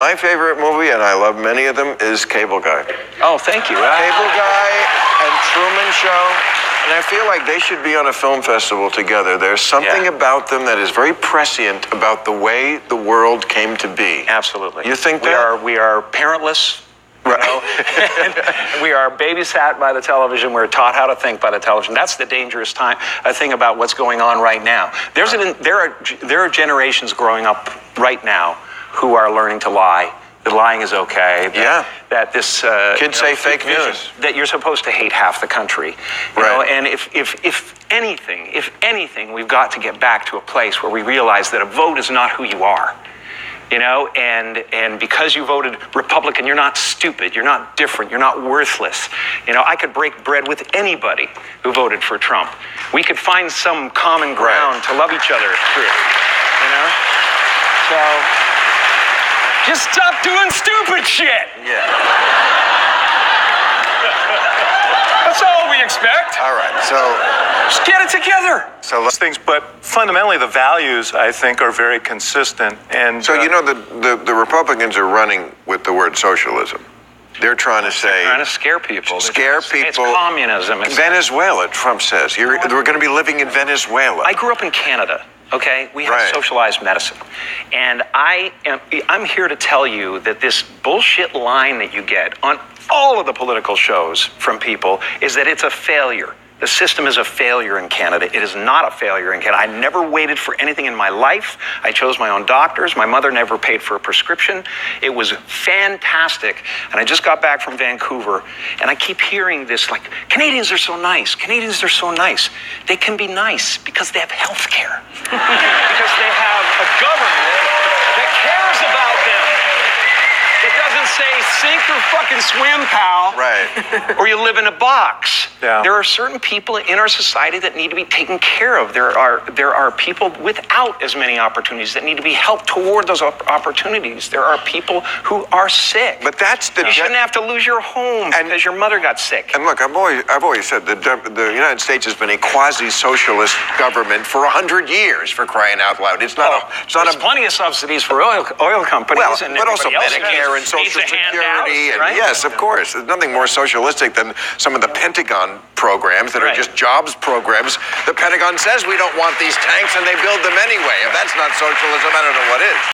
My favorite movie, and I love many of them, is Cable Guy. Oh, thank you. Cable Guy and Truman Show. And I feel like they should be on a film festival together. There's something about them that is very prescient about the way the world came to be. Absolutely. You think that? We are parentless. Right. We are babysat by the television. We're taught how to think by the television. That's the dangerous thing about what's going on right now. There are generations growing up right now who are learning to lie. That lying is okay. That this kids say fake news. That you're supposed to hate half the country. You know, and if anything, we've got to get back to a place where we realize that a vote is not who you are. You know, and because you voted Republican, you're not stupid, you're not different, you're not worthless. You know, I could break bread with anybody who voted for Trump. We could find some common ground to love each other through. You know? So just stop doing stupid shit. Yeah. That's all we expect. All right, so just get it together. So let's things, but fundamentally the values, I think, are very consistent. And so you know, the Republicans are running with the word socialism. They're trying to say, trying to scare people. Scare people. It's communism. It's Venezuela, Trump says. We're going to be living in Venezuela. I grew up in Canada. Okay, we have socialized medicine, and I'm here to tell you that this bullshit line that you get on all of the political shows from people is that it's a failure. The system is a failure in Canada. It is not a failure in Canada. I never waited for anything in my life. I chose my own doctors. My mother never paid for a prescription. It was fantastic. And I just got back from Vancouver, and I keep hearing this, like, Canadians are so nice. Canadians are so nice. They can be nice because they have health care. Because they have a government that cares about them. It doesn't say sink or fucking swim, pal. Right. Or you live in a box. Yeah. There are certain people in our society that need to be taken care of. There are people without as many opportunities that need to be helped toward those opportunities. There are people who are sick. But that's the... You shouldn't have to lose your home because your mother got sick. And look, I've always said that the United States has been a quasi-socialist government for 100 years, for crying out loud. It's not There's plenty of subsidies for oil companies, but also Medicare and Social Security, and yes, of course. There's nothing more socialistic than some of the Pentagon programs that are just jobs programs. The Pentagon says we don't want these tanks, and they build them anyway. If that's not socialism, I don't know what is.